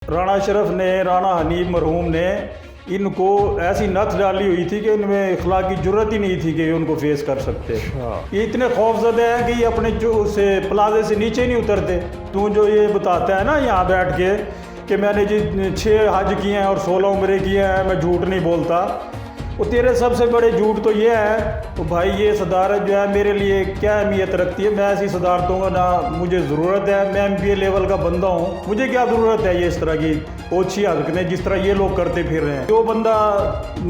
राणा अशरफ ने, राणा हनीफ मरहूम ने इनको ऐसी नथ डाली हुई थी कि इनमें इखलाक की जरूरत ही नहीं थी कि ये उनको फेस कर सकते। ये इतने खौफजदे हैं कि ये अपने जो से प्लाजे से नीचे नहीं उतरते। तू जो ये बताता है ना यहाँ बैठ के कि मैंने जी 6 हज किए हैं और 16 उम्रे किए हैं, मैं झूठ नहीं बोलता, वो तेरे सबसे बड़े झूठ तो ये है। तो भाई ये सदारत जो है मेरे लिए क्या अहमियत रखती है? मैं ऐसी सदारतों का ना मुझे ज़रूरत है। मैं MBA लेवल का बंदा हूँ, मुझे क्या ज़रूरत है ये इस तरह की ओछी हरकतें जिस तरह ये लोग करते फिर रहे हैं। जो बंदा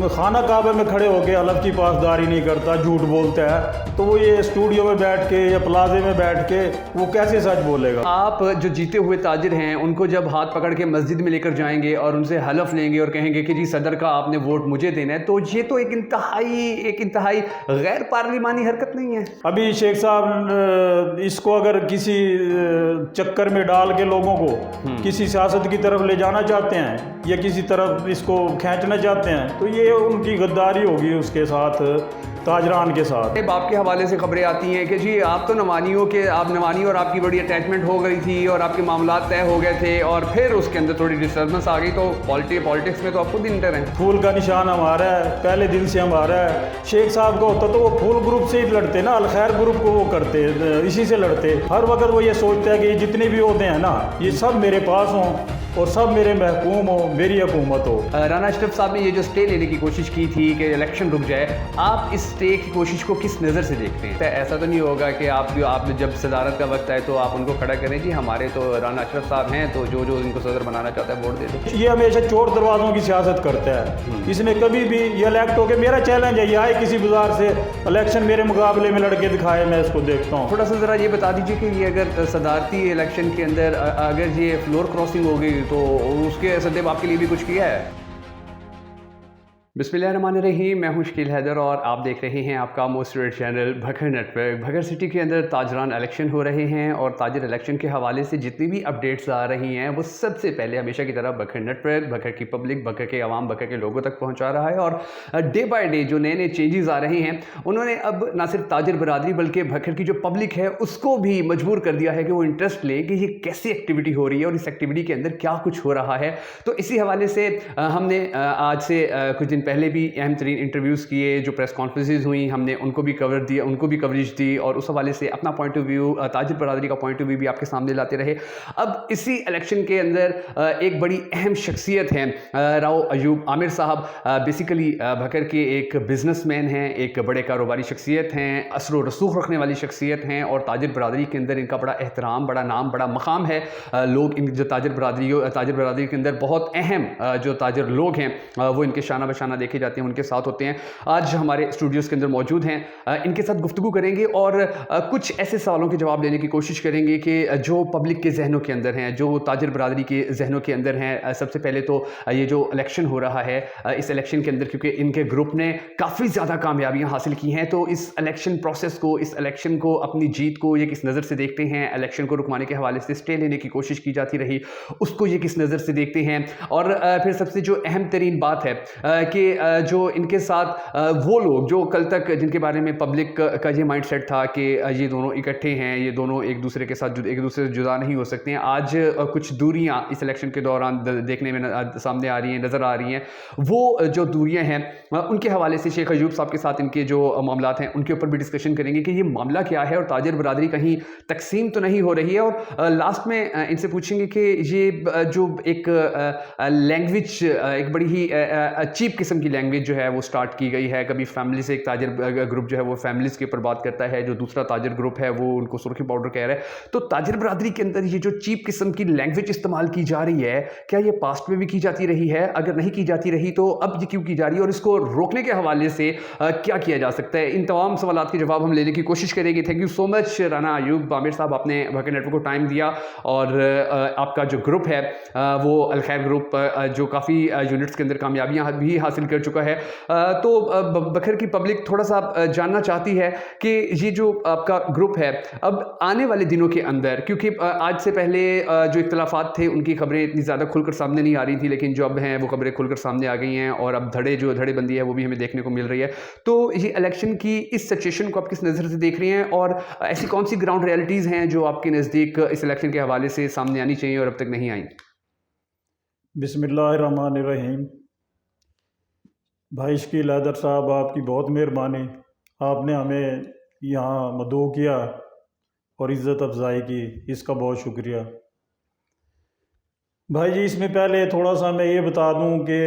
खाना काबे में खड़े होकर हलफ की पासदारी नहीं करता, झूठ बोलता है, तो वो ये स्टूडियो में बैठ के या प्लाजे में बैठ के वो कैसे सच बोलेगा? आप जो जीते हुए ताजिर हैं उनको जब हाथ पकड़ के मस्जिद में लेकर जाएंगे और उनसे हलफ लेंगे और कहेंगे कि जी सदर का आपने वोट मुझे देना है, तो ये तो एक इंतहाई गैर पार्लिमानी हरकत नहीं है? अभी शेख साहब इसको अगर किसी चक्कर में डाल के लोगों को किसी सियासत की तरफ ले जाना चाहते हैं या किसी तरफ इसको खींचना चाहते हैं, तो ये उनकी गद्दारी होगी उसके साथ, ताजरान के साथ। बाप के हवाले से खबरें आती हैं कि जी आप तो आप नवानी और आपकी बड़ी अटैचमेंट हो गई थी और आपके मामलात तय हो गए थे और फिर उसके अंदर थोड़ी डिस्टर्बेंस आ गई, तो पॉलिटिक्स में तो आप खुद इंटर हैं। फूल का निशान हमारा है, पहले दिन से हमारा है। शेख साहब का होता तो वो फूल ग्रुप से ही लड़ते ना, अलखैर ग्रुप को वो करते, इसी से लड़ते। हर वक्त वो ये सोचता है कि जितने भी होते हैं ना ये सब मेरे पास हों और सब मेरे महकूम हो, मेरी हुकूमत हो। राणा अशरफ साहब ने ये जो स्टे लेने की कोशिश की थी कि इलेक्शन रुक जाए, आप इस स्टे की कोशिश को किस नज़र से देखते हैं? तो ऐसा तो नहीं होगा कि आप जब सदारत का वक्त आए तो आप उनको खड़ा करें, जी हमारे तो राणा अशरफ साहब हैं, तो जो इनको सदर बनाना चाहता है वोट दे दो। ये हमेशा चोर दरवाज़ों की सियासत करता है। इसने कभी भी ये इलेक्ट होकर, मेरा चैलेंज है, ये आए किसी बाजार से इलेक्शन मेरे मुकाबले में लड़के दिखाए, मैं इसको देखता हूँ। थोड़ा सा ज़रा ये बता दीजिए कि ये अगर सदारती इलेक्शन के अंदर अगर ये फ्लोर क्रॉसिंग हो गई तो उसके सदैव आपके लिए भी कुछ किया है? बिस्मिल्लाहिर्रहमानिर्रहीम, मैं हूं शकील हैदर और आप देख रहे हैं आपका most red channel Bhakkar network. Bhakkar city के अंदर ताजरान इलेक्शन हो रहे हैं और ताजर इलेक्शन के हवाले से जितनी भी अपडेट्स आ रही हैं वो सबसे पहले हमेशा की तरह भखर नेटवर्क, भखर की पब्लिक, भखर के अवाम, भखर के लोगों तक पहुँचा रहा है। और डे बाय डे जो नए नए चेंजेस आ रहे हैं उन्होंने अब ना सिर्फ ताजर बरादरी बल्कि भखर की जो पब्लिक है उसको भी मजबूर कर दिया है कि वो इंटरेस्ट ले कि ये कैसी एक्टिविटी हो रही है और इस एक्टिविटी के अंदर क्या कुछ हो रहा है। तो इसी हवाले से हमने आज से कुछ दिन पहले भी अहम तरीन इंटरव्यूज़ किए, जो प्रेस कॉन्फ्रेंसेज हुई हमने उनको भी कवर दिया, उनको भी कवरेज दी और उस हवाले से अपना पॉइंट ऑफ व्यू, ताजिर बरादरी का पॉइंट ऑफ व्यू भी आपके सामने लाते रहे। अब इसी इलेक्शन के अंदर एक बड़ी अहम शख्सियत हैं राव अयूब आमिर साहब। बेसिकली भखर के एक बिजनेसमैन हैं, एक बड़े कारोबारी शख्सियत हैं, असर व रसूख रखने वाली शख्सियत हैं और ताजिर बरादरी के अंदर इनका बड़ा एहतराम, बड़ा नाम, बड़ा मकाम है। लोग इन जो ताजिर बरादरी के अंदर बहुत अहम जो ताजिर लोग हैं वो इनके शाना बशाना देखे जाते हैं, उनके साथ होते हैं। आज हमारे स्टूडियोज़ के अंदर मौजूद हैं, इनके साथ गुफ्तगू करेंगे और कुछ ऐसे सवालों के जवाब देने की कोशिश करेंगे कि जो पब्लिक के जहनों के अंदर हैं, जो ताजिर बरादरी के जहनों के अंदर हैं। सबसे पहले तो ये जो इलेक्शन हो रहा है, इस इलेक्शन के अंदर क्योंकि इनके ग्रुप ने काफ़ी ज़्यादा कामयाबियाँ हासिल की हैं, तो इस इलेक्शन प्रोसेस को, इस इलेक्शन को, अपनी जीत को ये किस नज़र से देखते हैं? इलेक्शन को रुकवाने के हवाले से स्टे लेने की कोशिश की जाती रही, उसको ये किस नज़र से देखते हैं? और फिर सबसे जो अहम तरीन बात है कि जो इनके साथ वो लोग जो कल तक जिनके बारे में पब्लिक का ये माइंडसेट था कि ये दोनों इकट्ठे हैं, ये दोनों एक दूसरे के साथ एक दूसरे से जुदा नहीं हो सकते हैं, आज कुछ दूरियां इस इलेक्शन के दौरान देखने में सामने आ रही हैं, नज़र आ रही हैं। वो जो दूरियां हैं उनके हवाले से शेख अयूब साहब के साथ इनके जो मामलात हैं उनके ऊपर भी डिस्कशन करेंगे कि ये मामला क्या है और ताजिर बरादरी कहीं तकसीम तो नहीं हो रही है। और लास्ट में इनसे पूछेंगे कि ये जो एक लैंग्वेज, एक बड़ी ही चीप किस्म की लैंग्वेज जो है वो स्टार्ट की गई है। कभी फैमिली से एक ताजिर ग्रुप जो है वो फैमिलीज़ के ऊपर बात करता है, जो दूसरा ताजिर ग्रुप है वो उनको सुर्खी पाउडर कह रहा है। तो ताजिर बरादरी के अंदर ये जो चीप किस्म की लैंग्वेज इस्तेमाल की जा रही है, क्या ये पास्ट में भी की जाती रही है? अगर नहीं की जाती रही तो अब ये क्यों की जा रही है और इसको रोकने के हवाले से क्या किया जा सकता है? इन तमाम सवालात के जवाब हम लेने की कोशिश करेंगे। Thank you so much Rana Ayub Aamir साहब, आपने भखर नेटवर्क को टाइम दिया और आपका जो ग्रुप है वो अलखैर ग्रुप जो काफ़ी यूनिट्स के अंदर कामयाबियाँ भी हासिल कर चुका है। तो बखर की पब्लिक थोड़ा सा जानना चाहती है कि ये जो आपका ग्रुप है अब आने वाले दिनों के अंदर, क्योंकि आज से पहले जो इख्तलाफात थे उनकी खबरें इतनी ज़्यादा खुलकर सामने नहीं आ रही थी, लेकिन जो अब हैं वो खबरें खुलकर सामने आ गई हैं और अब धड़ेबंदी है वो भी हमें देखने को मिल रही है। तो ये इलेक्शन की इस सिचुएशन को आप किस नज़र से देख रही हैं और ऐसी कौन सी ग्राउंड रियलिटीज़ हैं जो आपके नज़दीक इस इलेक्शन के हवाले से सामने आनी चाहिए और अब तक नहीं आई? बिस्मिल्लाहिर्रहमानिर्रहीम। भाई शकील हैदर साहब, आपकी बहुत मेहरबानी। आपने हमें यहाँ मदऊ किया और इज़्ज़त अफज़ाई की, इसका बहुत शुक्रिया। भाई जी, इसमें पहले थोड़ा सा मैं ये बता दूं कि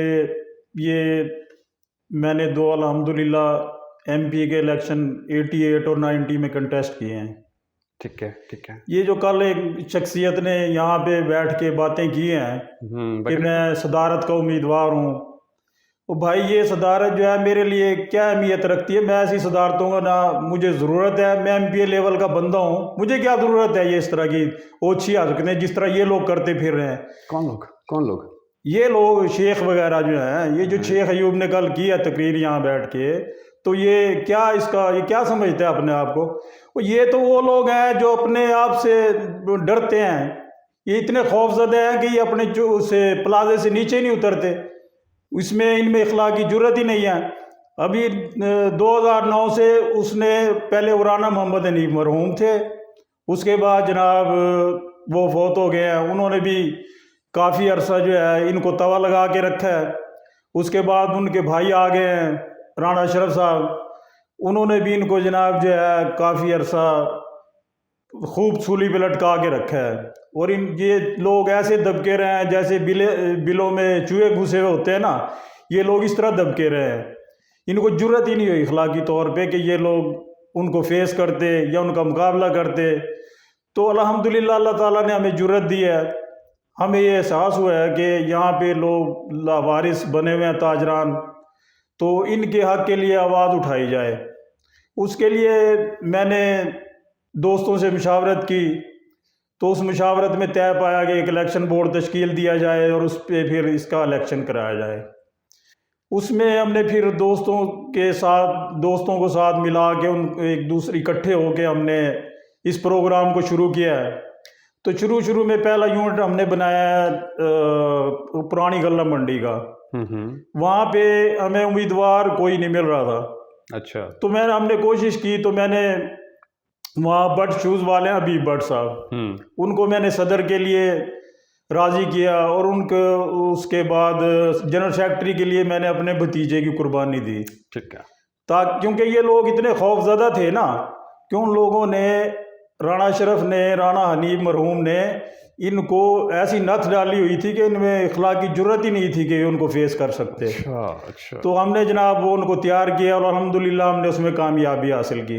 ये मैंने दो अल्हम्दुलिल्लाह एमपी के इलेक्शन 88 और 90 में कंटेस्ट किए हैं। ठीक है, ठीक है। ये जो कल एक शख्सियत ने यहाँ पे बैठ के बातें की हैं कि मैं सदारत का उम्मीदवार हूँ, तो भाई ये सदारत जो है मेरे लिए क्या अहमियत रखती है? मैं ऐसी सदारतों का ना मुझे ज़रूरत है। मैं एमपीए लेवल का बंदा हूँ, मुझे क्या ज़रूरत है ये इस तरह की ओछी हरकतें जिस तरह ये लोग करते फिर रहे हैं। कौन लोग? ये लोग शेख वगैरह जो हैं, ये जो शेख अयूब ने कल की है तकरीर यहाँ बैठ के, तो ये क्या समझते हैं अपने आप को? ये तो वो लोग हैं जो अपने आप से डरते हैं। ये इतने खौफजदा हैं कि ये अपने जो से प्लाजे से नीचे नहीं उतरते। इसमें इनमें इखलाक की जरूरत ही नहीं है। अभी 2009 से उसने पहले उराना मोहम्मद हनीफ मरहूम थे, उसके बाद जनाब वो फौत हो गए हैं। उन्होंने भी काफ़ी अरसा जो है इनको तवा लगा के रखा है। उसके बाद उनके भाई आ गए हैं राणा अशरफ साहब, उन्होंने भी इनको जनाब जो है काफ़ी अरसा खूब सूली पे लटका के रखा है। और ये लोग ऐसे दबके रहे हैं जैसे बिलों में चूहे घुसे हुए होते हैं ना, ये लोग इस तरह दबके रहे हैं। इनको जुर्रत ही नहीं हुई अखलाकी तौर पे कि ये लोग उनको फेस करते या उनका मुकाबला करते। तो अल्हम्दुलिल्लाह अल्लाह ताला ने हमें जुर्रत दी है। हमें ये एहसास हुआ है कि यहाँ पे लोग लावारिस बने हुए हैं ताजरान, तो इनके हक़ के लिए आवाज़ उठाई जाए। उसके लिए मैंने दोस्तों से मुशावरत की, तो उस मुशावरत में तय पाया कि एक इलेक्शन बोर्ड तश्कील दिया जाए और उस पर फिर इसका इलेक्शन कराया जाए। उसमें हमने फिर दोस्तों को साथ मिला के उन एक दूसरे इकट्ठे होके हमने इस प्रोग्राम को शुरू किया है। तो शुरू में पहला यूनिट हमने बनाया है पुरानी गल्ला मंडी का। वहाँ पे हमें उम्मीदवार कोई नहीं मिल रहा था। अच्छा। तो हमने कोशिश की, तो मैंने वहाँ बट शूज़ वाले हैं हबीब भट्ट साहब, उनको मैंने सदर के लिए राज़ी किया और उसके बाद जनरल सेक्रेटरी के लिए मैंने अपने भतीजे की कुर्बानी दी। ठीक है। क्योंकि ये लोग इतने खौफजदा थे ना कि उन लोगों ने, राणा अशरफ ने, राणा हनीफ मरहूम ने इनको ऐसी नथ डाली हुई थी कि इनमें इखलाक की जरूरत ही नहीं थी कि उनको फेस कर सकते। अच्छा। तो हमने जनाब वो उनको तैयार किया और अल्हम्दुलिल्लाह हमने उसमें कामयाबी हासिल की।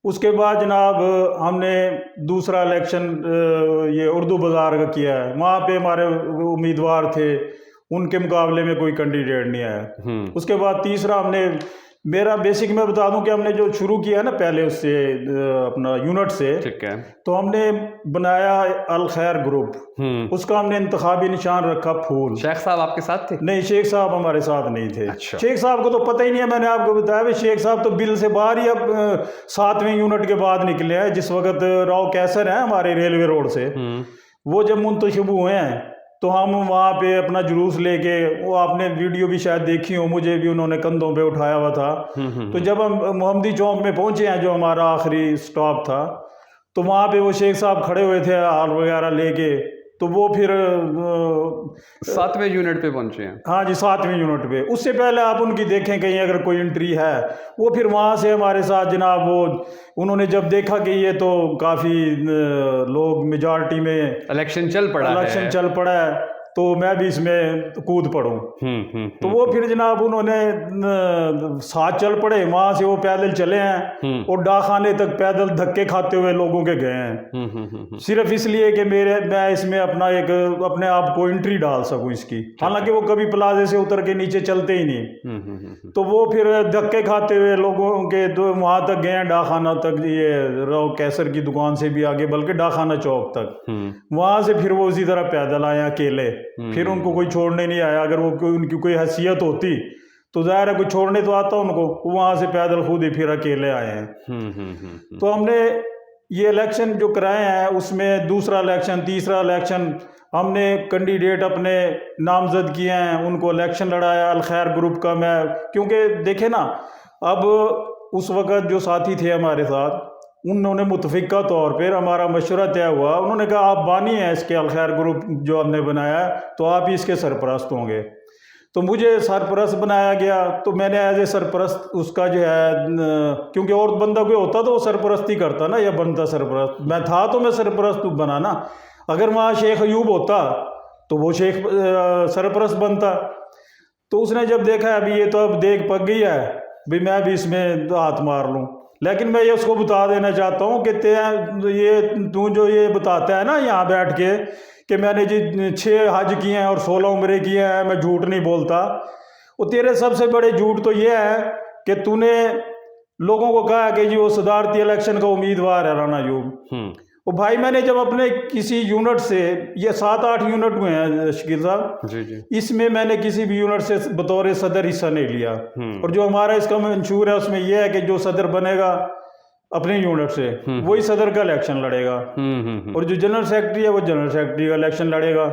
उसके बाद जनाब हमने दूसरा इलेक्शन ये उर्दू बाज़ार का किया है। वहाँ पे हमारे उम्मीदवार थे, उनके मुकाबले में कोई कैंडिडेट नहीं आया। उसके बाद तीसरा हमने, मेरा बेसिक मैं बता दूं कि हमने जो शुरू किया ना पहले उससे अपना यूनिट से, ठीक है, तो हमने बनाया अल खैर ग्रुप। उसका हमने इंतखाबी निशान रखा फूल। शेख साहब आपके साथ थे? नहीं, शेख साहब हमारे साथ नहीं थे। अच्छा। शेख साहब को तो पता ही नहीं है, मैंने आपको बताया भाई, शेख साहब तो बिल से बाहर ही अब 7वें यूनिट के बाद निकले हैं, जिस वक्त राव कैसर है हमारे रेलवे रोड से, वो जब मुंतखब हुए हैं तो हम वहाँ पे अपना जुलूस लेके, वो आपने वीडियो भी शायद देखी हो, मुझे भी उन्होंने कंधों पे उठाया हुआ था। तो जब हम मोहम्मदी चौक में पहुँचे हैं, जो हमारा आखिरी स्टॉप था, तो वहाँ पे वो शेख साहब खड़े हुए थे हाल वगैरह लेके। तो वो फिर 7वें यूनिट पे पहुँचे हैं। हाँ जी, 7वें यूनिट पे। उससे पहले आप उनकी देखें कहीं अगर कोई एंट्री है। वो फिर वहाँ से हमारे साथ जनाब वो उन्होंने जब देखा कि ये तो काफ़ी लोग मेजॉरिटी में इलेक्शन चल पड़ा है, तो मैं भी इसमें कूद पड़ूं। तो वो फिर जनाब उन्होंने साथ चल पड़े। वहाँ से वो पैदल चले हैं और डाखाने तक पैदल धक्के खाते हुए लोगों के गए हैं, सिर्फ इसलिए कि मैं इसमें अपने आप को एंट्री डाल सकूं इसकी। हालांकि वो कभी प्लाजे से उतर के नीचे चलते ही नहीं। तो वो फिर धक्के खाते हुए लोगों के वहाँ तक गए हैं, डाखाना तक, ये राव कैसर की दुकान से भी आगे, बल्कि डाखाना चौक तक। वहाँ से फिर वो उसी तरह पैदल आए अकेले। फिर उनको कोई छोड़ने नहीं आया। अगर वो उनकी कोई हैसियत होती तो ज़ाहिर है कोई छोड़ने तो आता उनको, वहाँ से पैदल खुद ही फिर अकेले आए हैं। तो हमने ये इलेक्शन जो कराए हैं, उसमें दूसरा इलेक्शन, तीसरा इलेक्शन हमने कैंडिडेट अपने नामजद किए हैं, उनको इलेक्शन लड़ाया अल खैर ग्रुप का। मैं क्योंकि देखे ना, अब उस वक़्त जो साथी थे हमारे साथ, उन्होंने मुतफिका तौर पर हमारा मशवरा तय हुआ। उन्होंने कहा आप बानी हैं इसके अलखैर ग्रुप जो हमने बनाया है, तो आप ही इसके सरपरस्त होंगे। तो मुझे सरपरस्त बनाया गया। तो मैंने एज ए सरपरस्त उसका जो है, क्योंकि और बंदा कोई होता तो वो सरपरस्ती करता ना, या बनता सरपरस्त। मैं था तो मैं सरपरस्त बना ना। अगर वहाँ शेख अयूब होता तो वो शेख सरपरस्त बनता। तो उसने जब देखा अभी ये तो अब देख पक गई है, भाई मैं भी इसमें हाथ मार लूँ। लेकिन मैं ये उसको बता देना चाहता हूँ कि तू जो ये बताता है ना यहाँ बैठ के कि मैंने जी 6 हज किए हैं और 16 उम्रे किए हैं, मैं झूठ नहीं बोलता। वो तेरे सबसे बड़े झूठ तो ये है कि तूने लोगों को कहा कि जी वो सदारती इलेक्शन का उम्मीदवार है राना अयूब। वो भाई मैंने जब अपने किसी यूनिट से, ये 7-8 यूनिट हुए हैं शकील साहब जी, इसमें मैंने किसी भी यूनिट से बतौर सदर हिस्सा नहीं लिया। और जो हमारा इसका मंशूर है उसमें यह है कि जो सदर बनेगा अपने यूनिट से वही सदर का इलेक्शन लड़ेगा, और जो जनरल सेक्रेटरी है वो जनरल सेक्रेटरी का इलेक्शन लड़ेगा।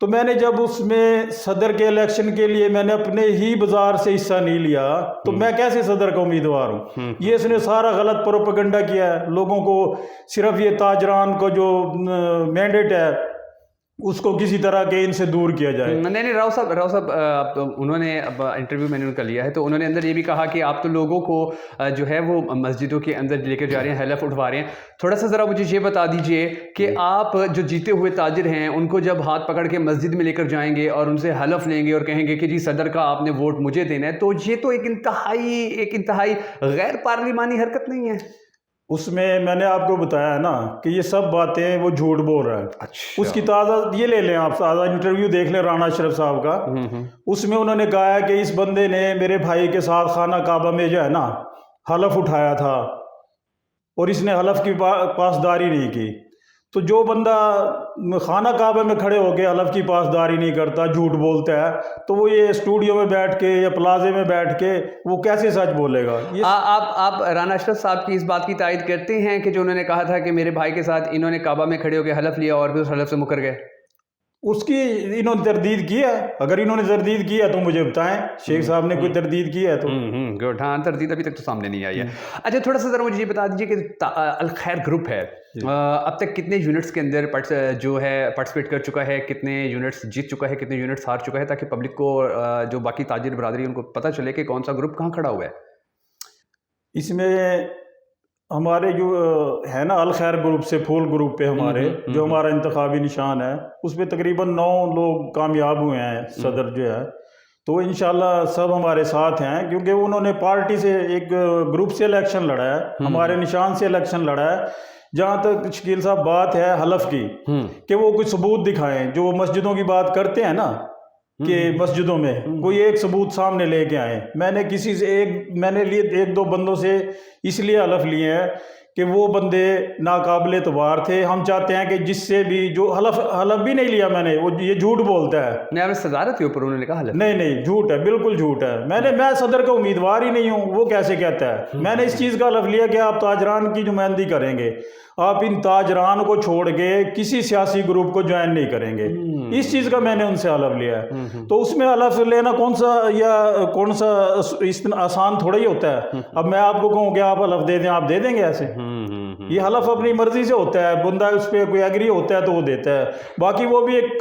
तो मैंने जब उसमें सदर के इलेक्शन के लिए मैंने अपने ही बाजार से हिस्सा नहीं लिया, तो मैं कैसे सदर का उम्मीदवार हूँ? ये इसने सारा गलत प्रोपेगेंडा किया है। लोगों को सिर्फ ये ताजरान का जो मैंडेट है उसको किसी तरह के इनसे दूर किया जाए। नहीं राव साहब आप तो उन्होंने अब इंटरव्यू मैंने उनका लिया है, तो उन्होंने अंदर ये भी कहा कि आप तो लोगों को जो है वो मस्जिदों के अंदर लेकर जा रहे हैं, हलफ उठवा रहे हैं। थोड़ा सा ज़रा मुझे ये बता दीजिए कि आप जो जीते हुए ताजिर हैं उनको जब हाथ पकड़ के मस्जिद में लेकर जाएंगे और उनसे हलफ लेंगे और कहेंगे कि जी सदर का आपने वोट मुझे देना है, तो ये तो एक इंतहाई गैर पार्लिमानी हरकत नहीं है? उसमें मैंने आपको बताया है ना कि ये सब बातें वो झूठ बोल रहा है। अच्छा। उसकी ताज़ा ये ले लें, आप ताज़ा इंटरव्यू देख लें राना अशरफ साहब का। उसमें उन्होंने कहा है कि इस बंदे ने मेरे भाई के साथ खाना काबा में जो है ना हलफ उठाया था और इसने हलफ की पासदारी नहीं की। तो जो बंदा खाना काबा में खड़े होकर हलफ की पासदारी नहीं करता, झूठ बोलता है, तो वो ये स्टूडियो में बैठ के या प्लाजे में बैठ के वो कैसे सच बोलेगा? आप राना अशरफ साहब की इस बात की तायद करते हैं कि जो उन्होंने कहा था कि मेरे भाई के साथ इन्होंने काबा में खड़े होकर हलफ लिया और फिर उस हलफ से मुकर गए? उसकी इन्होंने तरदीद की है? अगर इन्होंने तरदीद की है तो मुझे बताएं, शेख साहब ने कोई तरदीद की है तो। गुड। हाँ, तरदीद अभी तक तो सामने नहीं आई है। अच्छा, थोड़ा सा ज़रा मुझे ये बता दीजिए कि अलखैर ग्रुप है अब तक कितने यूनिट्स के अंदर जो है पार्टिसिपेट कर चुका है, कितने यूनिट्स जीत चुका है, कितने यूनिट्स हार चुका है, ताकि पब्लिक को जो बाकी ताजिर बरादरी उनको पता चले कि कौन सा ग्रुप कहाँ खड़ा हुआ है? इसमें हमारे जो है ना अलखैर ग्रुप से फूल ग्रुप पे हमारे जो हमारा इंतखाबी निशान है उस पर तकरीबन 9 लोग कामयाब हुए हैं सदर जो है। तो इंशाल्लाह सब हमारे साथ हैं, क्योंकि उन्होंने पार्टी से एक ग्रुप से इलेक्शन लड़ा है, हमारे निशान से इलेक्शन लड़ा है। जहाँ तक शकील साहब बात है हलफ की कि वो कुछ सबूत दिखाएं, जो मस्जिदों की बात करते हैं ना कि मस्जिदों में कोई एक सबूत सामने लेके आए। मैंने किसी से मैंने लिए 1-2 बंदों से इसलिए हलफ लिए हैं कि वो बंदे नाकाबिल एतबार थे। हम चाहते हैं कि जिससे भी जो हलफ भी नहीं लिया मैंने, वो ये झूठ बोलता है। नहीं, सदारत के ऊपर उन्होंने कहा हलफ नहीं झूठ है, बिल्कुल झूठ है। मैं सदर का उम्मीदवार ही नहीं हूँ, वो कैसे कहता है? मैंने इस चीज़ का हलफ लिया कि आप ताजरान की नुमाइंदगी करेंगे, आप इन ताजरान को छोड़ के किसी सियासी ग्रुप को ज्वाइन नहीं करेंगे। इस चीज़ का मैंने उनसे हलफ लिया है। तो उसमें हलफ लेना कौन सा इतना आसान थोड़ा ही होता है। अब मैं आपको कहूँ कि आप हलफ दे दें, आप दे देंगे ऐसे? ये हलफ अपनी मर्जी से होता है, बंदा उस पर कोई एग्री होता है तो वो देता है। बाकी वो भी एक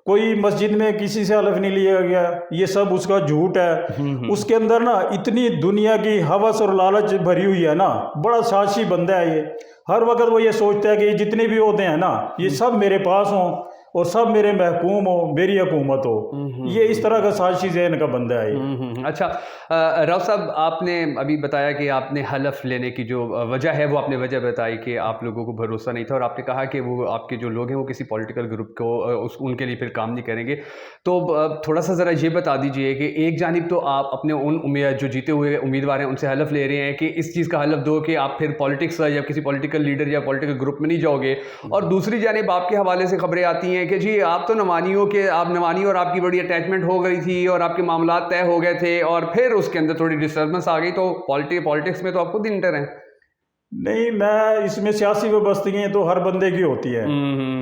कोई मस्जिद में किसी से हलफ नहीं लिया गया, ये सब उसका झूठ है। उसके अंदर ना इतनी दुनिया की हवस और लालच भरी हुई है ना, बड़ा साजिशी बंदा है ये। हर वक्त वो ये सोचता है कि जितने भी होते हैं ना ये सब मेरे पास हों और सब मेरे महकूम हो, मेरी हुकूमत हो। ये इस तरह का साजिशी ज़हन का बंदा है। अच्छा, राव साहब आपने अभी बताया कि आपने हलफ लेने की जो वजह है वो आपने वजह बताई कि आप लोगों को भरोसा नहीं था, और आपने कहा कि वो आपके जो लोग हैं वो किसी पॉलिटिकल ग्रुप को उनके लिए फिर काम नहीं करेंगे। तो थोड़ा सा ज़रा ये बता दीजिए कि एक जानिब तो आप अपने उन जो जीते हुए उम्मीदवार हैं उनसे हलफ ले रहे हैं कि इस चीज़ का हलफ दो कि आप फिर पॉलिटिक्स या किसी पॉलिटिकल लीडर या पॉलिटिकल ग्रुप में नहीं जाओगे, और दूसरी जानिब आपके हवाले से खबरें आती हैं कि जी आप तो नवानी और आपकी बड़ी अटैचमेंट हो गई थी और आपके मामला तय हो गए थे और फिर उसके अंदर थोड़ी डिस्टर्बेंस आ गई, तो पॉलिटिक्स में तो आप खुद इंटर हैं। नहीं, मैं इसमें सियासी वाबस्तगियाँ तो हर बंदे की होती है,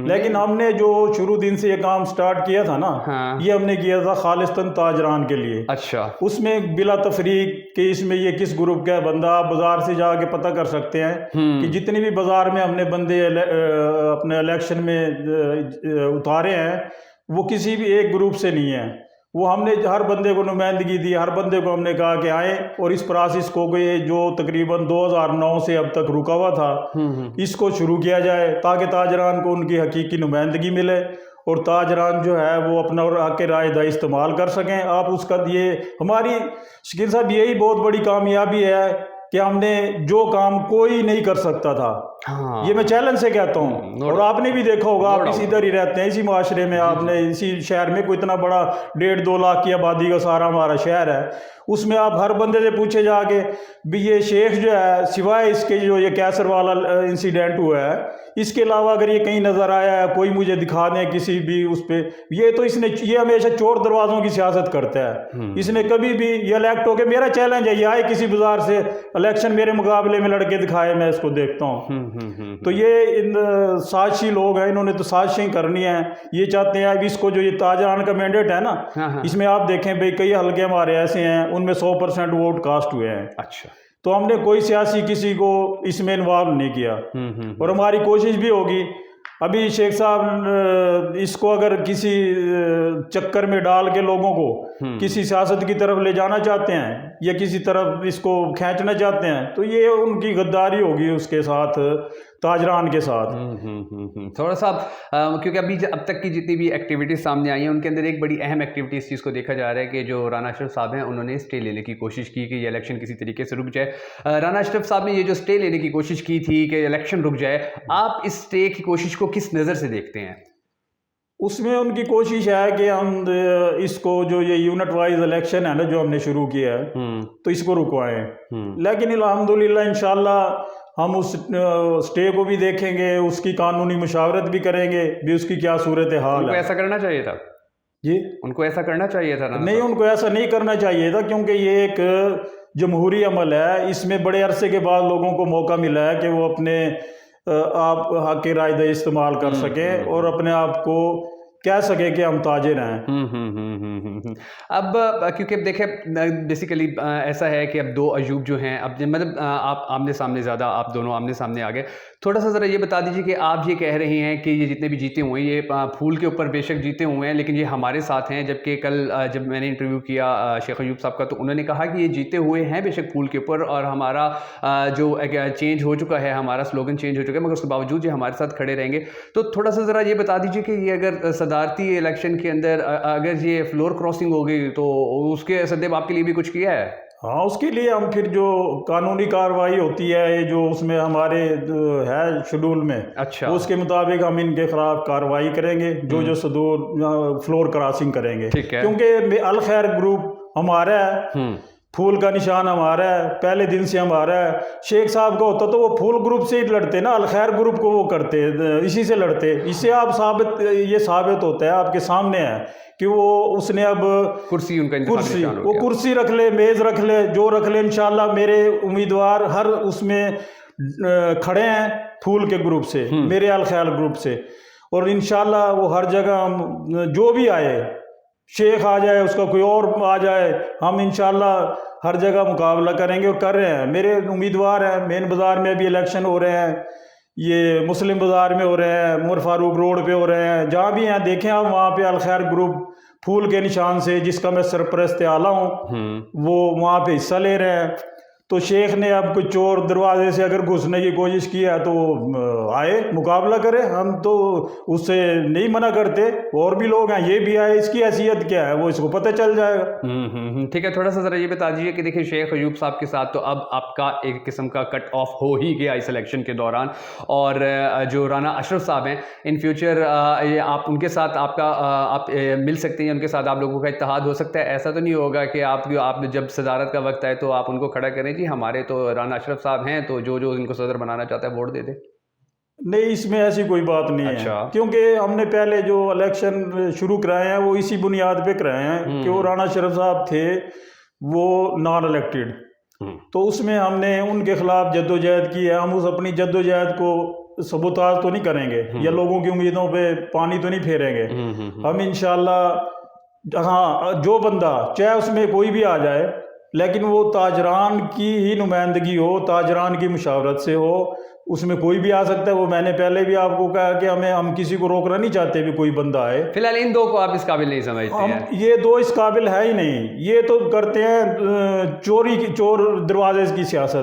लेकिन हमने जो शुरू दिन से ये काम स्टार्ट किया था ना, हाँ। ये हमने किया था खालिस्तन ताजरान के लिए। अच्छा। उसमें बिला तफरीक कि इसमें ये किस ग्रुप का है बंदा, आप बाजार से जाके पता कर सकते हैं कि जितने भी बाजार में हमने बंदे अपने इलेक्शन में उतारे हैं वो किसी भी एक ग्रुप से नहीं है। वो हमने हर बंदे को नुमाइंदगी दी, हर बंदे को हमने कहा कि आए और इस प्रोसेस को जो तकरीबन 2009 से अब तक रुका हुआ था इसको शुरू किया जाए, ताकि ताजरान को उनकी हकीकी नुमाइंदगी मिले और ताजरान जो है वो अपना हक रायदा इस्तेमाल कर सकें। आप उसका ये हमारी शकील साहब यही बहुत बड़ी कामयाबी है कि हमने जो काम कोई नहीं कर सकता था, हाँ। ये मैं चैलेंज से कहता हूँ। और आपने भी देखा होगा, आप इसी इधर ही रहते हैं, इसी माशरे में, आपने इसी शहर में कोई इतना बड़ा 1.5-2 लाख की आबादी का सारा हमारा शहर है, उसमें आप हर बंदे से पूछे जाके भी ये शेख जो है सिवाय इसके जो ये कैसर वाला इंसिडेंट हुआ है इसके अलावा अगर ये कहीं नज़र आया है कोई मुझे दिखा दें किसी भी उस पर। ये तो ये हमेशा चोर दरवाज़ों की सियासत करता है। इसने कभी भी ये इलेक्ट होके, मेरा चैलेंज है, ये आए किसी बाजार से इलेक्शन मेरे मुकाबले में लड़के दिखाए, मैं इसको देखता हूँ। तो ये इन साजिशी लोग हैं, इन्होंने तो साजिशें करनी है। ये चाहते हैं अब इसको जो ये ताजरान का मैंडेट है ना, इसमें आप देखें भाई कई हल्के हमारे ऐसे हैं उनमें 100% वोट कास्ट हुए हैं। अच्छा। तो हमने कोई सियासी किसी को इसमें इन्वॉल्व नहीं किया और हमारी कोशिश भी होगी। अभी शेख साहब इसको अगर किसी चक्कर में डाल के लोगों को किसी सियासत की तरफ ले जाना चाहते हैं या किसी तरफ इसको खींचना चाहते हैं तो ये उनकी गद्दारी होगी उसके साथ, ताजरान के साथ। थोड़ा सा क्योंकि अभी अब तक की जितनी भी एक्टिविटीज़ सामने आई हैं उनके अंदर एक बड़ी अहम एक्टिविटी इस चीज़ को देखा जा रहा है कि जो राना अशरफ साहब हैं उन्होंने स्टे लेने की कोशिश की कि ये इलेक्शन किसी तरीके से रुक जाए। राना अशरफ साहब ने ये जो स्टे लेने की कोशिश की थी कि इलेक्शन रुक जाए, आप इस स्टे की कोशिश को किस नज़र से देखते हैं? उसमें उनकी कोशिश है कि हम इसको जो ये यूनिट वाइज इलेक्शन है ना जो हमने शुरू किया है तो इसको रुकवाएं। लेकिन अल्हम्दुलिल्लाह इंशाल्लाह हम उस स्टे को भी देखेंगे, उसकी कानूनी मुशावरत भी करेंगे भी उसकी क्या सूरत हाल उनको है। ऐसा करना चाहिए था जी, उनको ऐसा करना चाहिए था। नहीं, उनको ऐसा नहीं करना चाहिए था क्योंकि ये एक जमहूरी अमल है। इसमें बड़े अरसे के बाद लोगों को मौका मिला है कि वो अपने आप हक रायदा इस्तेमाल कर सकें और अपने आप को कह सके कि हम ताजिर हैं। अब क्योंकि अब देखें बेसिकली ऐसा है कि अब दो अयूब जो हैं, अब मतलब आप आमने सामने ज़्यादा, आप दोनों आमने सामने आ गए। थोड़ा सा ज़रा ये बता दीजिए कि आप ये कह रहे हैं कि ये जितने भी जीते हुए हैं ये फूल के ऊपर बेशक जीते हुए हैं लेकिन ये हमारे साथ हैं, जबकि कल जब मैंने इंटरव्यू किया शेख अयूब साहब का तो उन्होंने कहा कि ये जीते हुए हैं बेशक फूल के ऊपर और हमारा जो चेंज हो चुका है, हमारा स्लोगन चेंज हो चुका है, मगर उसके बावजूद ये हमारे साथ खड़े रहेंगे। तो थोड़ा सा ज़रा ये बता दीजिए कि ये अगर सदारती इलेक्शन के अंदर अगर ये फ्लोर क्रॉसिंग हो गई तो उसके सदैव आपके लिए भी कुछ किया है? हाँ, उसके लिए हम फिर जो कानूनी कार्रवाई होती है जो उसमें हमारे है शेड्यूल में, अच्छा, उसके मुताबिक हम इनके खिलाफ कार्रवाई करेंगे जो सदूर फ्लोर क्रॉसिंग करेंगे। ठीक है। क्योंकि अल खैर ग्रुप हमारा है, फूल का निशान हमारा है, पहले दिन से हमारा है। शेख साहब का होता तो वो फूल ग्रुप से ही लड़ते ना, अल खैर ग्रुप को वो करते, इसी से लड़ते। इससे आप साबित होता है आपके सामने है कि वो उसने अब कुर्सी वो कुर्सी रख ले, मेज़ रख ले, जो रख ले, इंशाल्लाह मेरे उम्मीदवार हर उसमें खड़े हैं फूल के ग्रुप से, मेरे अल खैर ग्रुप से, और इंशाल्लाह वो हर जगह जो भी आए, शेख आ जाए, उसका कोई और आ जाए, हम इंशाल्लाह हर जगह मुकाबला करेंगे और कर रहे हैं। मेरे उम्मीदवार हैं, मेन बाज़ार में भी इलेक्शन हो रहे हैं, ये मुस्लिम बाज़ार में हो रहे हैं, उमर फारूक रोड पे हो रहे हैं, जहाँ भी हैं देखें आप, वहाँ पे अल खैर ग्रुप फूल के निशान से, जिसका मैं सरपरस्त आला हूँ, वो वहाँ पे हिस्सा ले रहे हैं। तो शेख ने अब कोई चोर दरवाजे से अगर घुसने की कोशिश की है तो आए, मुकाबला करे, हम तो उससे नहीं मना करते। और भी लोग हैं, ये भी आए, इसकी हैसियत क्या है वो इसको पता चल जाएगा। ठीक है, थोड़ा सा ज़रा ये बता दीजिए कि देखिए शेख अयूब साहब के साथ तो अब आपका एक किस्म का कट ऑफ हो ही गया इस इलेक्शन के दौरान, और जो राना अशरफ साहब हैं इन फ्यूचर आप उनके साथ आप मिल सकते हैं, उनके साथ आप लोगों का इत्तेहाद हो सकता है। ऐसा तो नहीं होगा कि आप जब सदारत का वक्त आए तो आप उनको खड़ा करें जी हमारे तो राना अशरफ साहब हैं तो जो इनको सदर बनाना चाहता है वोट दे दे? नहीं, इसमें ऐसी कोई बात नहीं है, क्योंकि हमने पहले जो इलेक्शन शुरू कराए हैं वो इसी बुनियाद पे कराए हैं कि वो राना अशरफ साहब थे, वो नॉन इलेक्टेड, तो उसमें हमने उनके खिलाफ जद्दोजहद की है। हम उस अपनी जद्दोजहद को सबूताज तो नहीं करेंगे या लोगों की उम्मीदों पे पानी तो नहीं फेरेंगे। हम इंशाल्लाह, हाँ, जो बंदा चाहे उसमें कोई भी आ जाए, लेकिन वो ताजरान की ही नुमाइंदगी हो, ताजरान की मुशावरत से हो, उसमें कोई भी आ सकता है। वो मैंने पहले भी आपको कहा कि हम किसी को रोकना नहीं चाहते भी कोई बंदा आए। फिलहाल इन दो को आप इस काबिल नहीं समझते हैं? हम ये दो इस काबिल है ही नहीं। ये तो करते हैं चोर दरवाजे की सियासत।